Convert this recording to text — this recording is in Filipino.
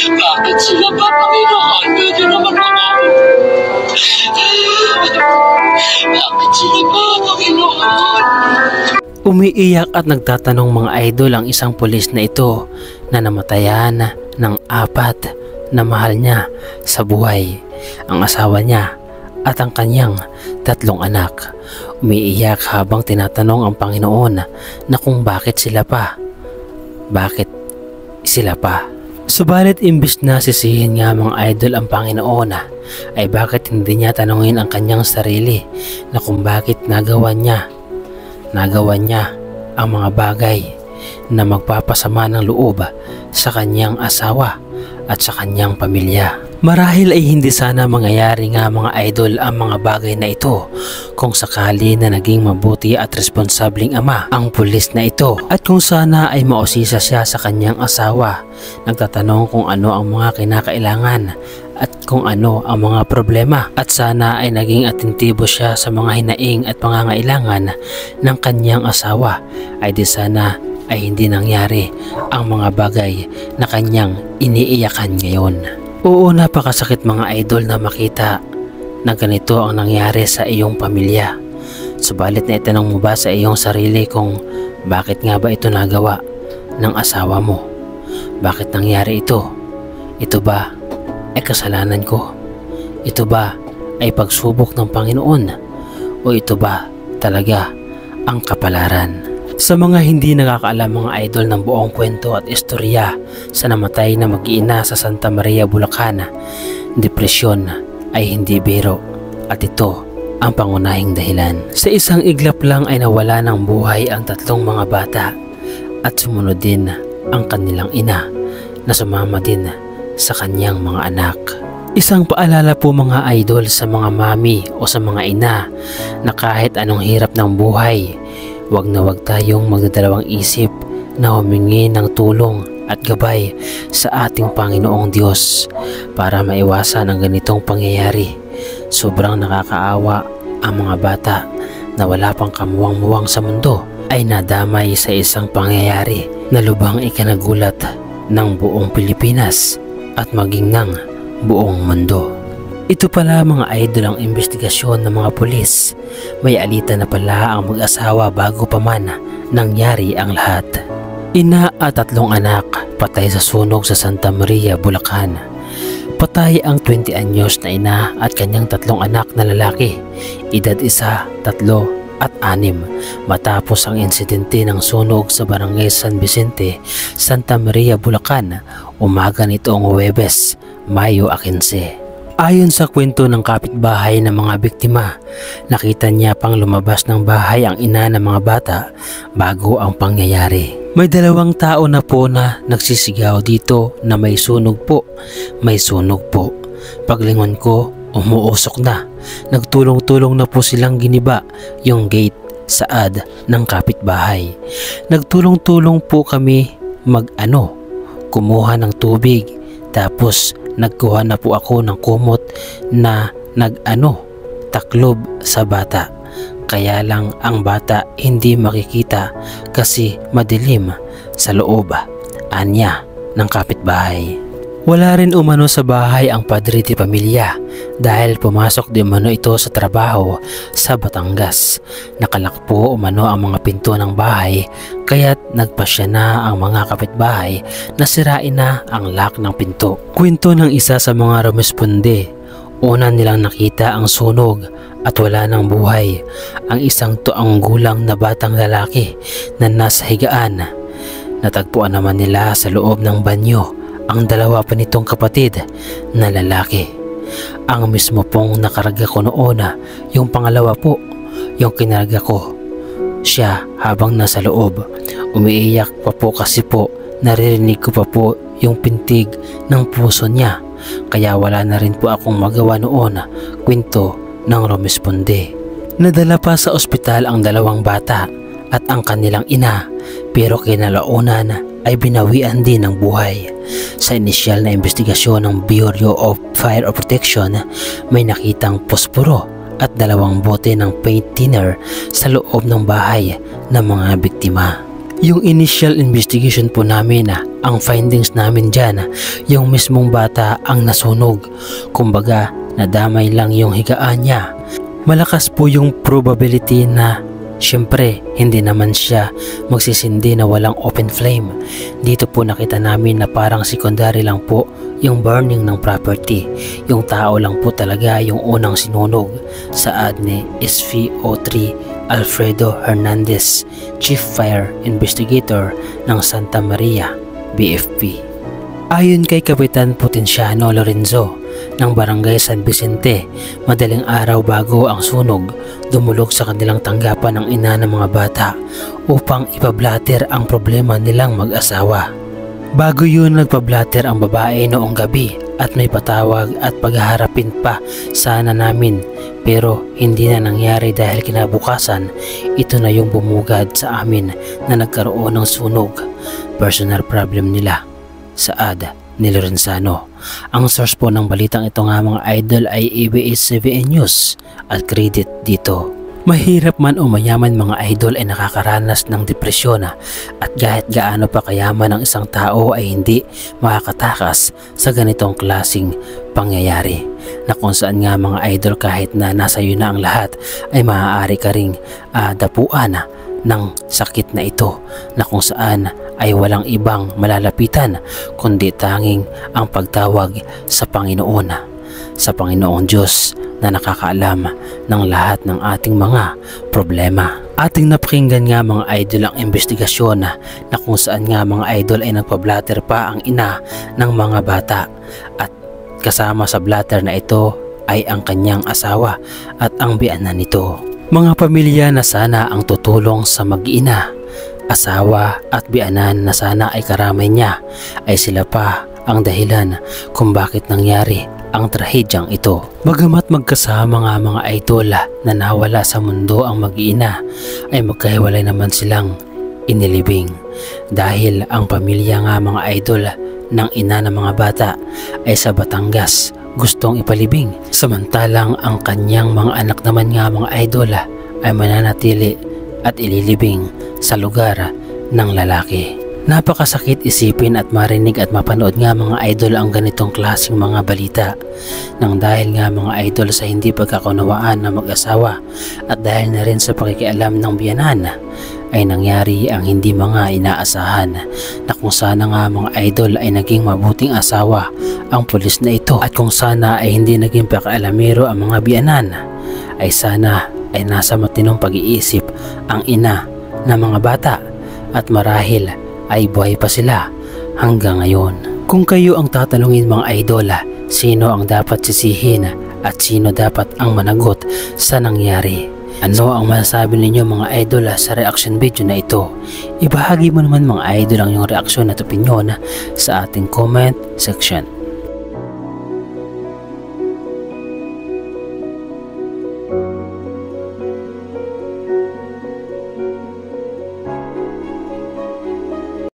Bakit sila ba, Panginoon? Pwede naman ako. Bakit sila ba, Panginoon? Umiiyak at nagtatanong mga idol ang isang pulis na ito na namatayan ng 4 na mahal niya sa buhay, ang asawa niya at ang kanyang 3 anak. Umiiyak habang tinatanong ang Panginoon na kung bakit sila pa. Bakit sila pa? Subalit imbis na sisihin nga mga idol ang Panginoon ay bakit hindi niya tanungin ang kanyang sarili na kung bakit nagawa niya ang mga bagay na magpapasama ng loob sa kanyang asawa at sa kanyang pamilya. Marahil ay hindi sana mangyayari nga mga idol ang mga bagay na ito kung sakali na naging mabuti at responsableng ama ang pulis na ito, at kung sana ay mausisa siya sa kanyang asawa, nagtatanong kung ano ang mga kinakailangan at kung ano ang mga problema, at sana ay naging atentibo siya sa mga hinaing at pangangailangan ng kanyang asawa, ay di sana ay hindi nangyari ang mga bagay na kanyang iniiyakan ngayon. Oo, napakasakit mga idol na makita na ganito ang nangyari sa iyong pamilya. Subalit na itanong mo ba sa iyong sarili kung bakit nga ba ito nagawa ng asawa mo? Bakit nangyari ito? Ito ba ay kasalanan ko? Ito ba ay pagsubok ng Panginoon? O ito ba talaga ang kapalaran? Sa mga hindi nakakaalam mga idol ng buong kwento at istorya sa namatay na mag-iina sa Santa Maria, Bulacan, depresyon ay hindi biro, at ito ang pangunahing dahilan. Sa isang iglap lang ay nawala ng buhay ang 3 mga bata, at sumunod din ang kanilang ina na sumama din sa kanyang mga anak. Isang paalala po mga idol sa mga mami o sa mga ina na kahit anong hirap ng buhay, wag na wag tayong magdadalawang isip na humingi ng tulong at gabay sa ating Panginoong Diyos para maiwasan ang ganitong pangyayari. Sobrang nakakaawa ang mga bata na wala pang kamuwang-muwang sa mundo ay nadamay sa isang pangyayari na lubhang ikinagulat ng buong Pilipinas at maging ng buong mundo. Ito pala mga idol ang investigasyon ng mga pulis. May alitan na pala ang mag-asawa bago pa man nangyari ang lahat. Ina at 3 anak patay sa sunog sa Santa Maria, Bulacan. Patay ang 20 anyos na ina at kanyang 3 anak na lalaki, edad 1, 3 at 6, matapos ang insidente ng sunog sa Barangay San Vicente, Santa Maria, Bulacan, umaga nitong Huwebes, Mayo 15. Ayon sa kwento ng kapitbahay ng mga biktima, nakita niya pang lumabas ng bahay ang ina ng mga bata bago ang pangyayari. May 2 tao na po na nagsisigaw dito na may sunog po, may sunog po. Paglingon ko, umuusok na. Nagtulong-tulong na po silang giniba yung gate saad ng kapitbahay. Nagtulong-tulong po kami kumuha ng tubig, tapos nagkuha na po ako ng kumot na taklob sa bata. Kaya lang ang bata hindi makikita kasi madilim sa loob, anya ng kapitbahay. Wala rin umano sa bahay ang padre de pamilya dahil pumasok di umano ito sa trabaho sa Batangas. Nakalakpo umano ang mga pinto ng bahay, kaya't nagpasya na ang mga kapitbahay na sirain na ang lock ng pinto. Kwento ng isa sa mga rumesponde, una nilang nakita ang sunog at wala ng buhay ang isang tuang gulang na batang lalaki na nasa higaan. Natagpuan naman nila sa loob ng banyo ang 2 pa nitong kapatid na lalaki. Ang mismo pong nakarga ko noon, yung pangalawa po, yung kinarga ko siya habang nasa loob. Umiiyak pa po kasi po naririnig ko pa po yung pintig ng puso niya, kaya wala na rin po akong magawa noon, kwento ng rumesponde. Nadala pa sa ospital ang 2 bata at ang kanilang ina, pero kinalaunan ay binawian din ng buhay. Sa inisyal na investigasyon ng Bureau of Fire Protection, may nakitang posporo at 2 bote ng paint thinner sa loob ng bahay ng mga biktima. Yung initial investigation po namin, ang findings namin dyan, yung mismong bata ang nasunog. Kumbaga, nadamay lang yung higaan niya. Malakas po yung probability na siyempre hindi naman siya magsisindi na walang open flame. Dito po nakita namin na parang secondary lang po yung burning ng property. Yung tao lang po talaga yung unang sinunog. Saad ni SVO3 Alfredo Hernandez, Chief Fire Investigator ng Santa Maria, BFP. Ayon kay Kapitan Potenciano Lorenzo ng Barangay San Vicente, madaling araw bago ang sunog, dumulog sa kanilang tanggapan ang ina ng mga bata upang ipablatter ang problema nilang mag-asawa. Bago yun, nagpablatter ang babae noong gabi at may patawag at paghaharapin pa sana namin, pero hindi na nangyari dahil kinabukasan ito na yung bumugad sa amin na nagkaroon ng sunog. Personal problem nila, saad ni Lorenzano. Ang source po ng balitang ito nga mga idol ay ABS-CBN News at credit dito. Mahirap man o mayaman mga idol ay nakakaranas ng depresyon at kahit gaano pa kayaman ang isang tao ay hindi makakatakas sa ganitong klasing pangyayari na kung saan nga mga idol kahit na nasa iyo na ang lahat ay maaari ka ring dapuan ng sakit na ito na kung saan ay walang ibang malalapitan kundi tanging ang pagtawag sa Panginoong Diyos na nakakaalam ng lahat ng ating mga problema. Ating napakinggan nga mga idol ang investigasyon na kung saan nga mga idol ay nagpa-blatter pa ang ina ng mga bata at kasama sa blatter na ito ay ang kanyang asawa at ang biyanan nito. Mga pamilya na sana ang tutulong sa mag-ina, asawa at biyanan na sana ay karamay niya ay sila pa ang dahilan kung bakit nangyari ang trahedyang ito. Bagamat magkasama nga mga idol na nawala sa mundo ang mag-iina ay magkahiwalay naman silang inilibing dahil ang pamilya nga mga idol ng ina ng mga bata ay sa Batangas gustong ipalibing, samantalang ang kanyang mga anak naman nga mga idol ay mananatili at ililibing sa lugar ng lalaki. Napakasakit isipin at marinig at mapanood nga mga idol ang ganitong klaseng mga balita nang dahil nga mga idol sa hindi pagkakunawaan ng mag-asawa at dahil na rin sa pakikialam ng biyanan ay nangyari ang hindi mga inaasahan na kung sana nga mga idol ay naging mabuting asawa ang pulis na ito at kung sana ay hindi naging pakialamero ang mga biyanan ay sana ay nasa matinong pag-iisip ang ina ng mga bata at marahil ay buhay pa sila hanggang ngayon. Kung kayo ang tatanungin mga idol, sino ang dapat sisihin at sino dapat ang managot sa nangyari? Ano ang masasabi ninyo mga idol sa reaction video na ito? Ibahagi mo naman mga idol ang iyong reaksyon at opinyon sa ating comment section.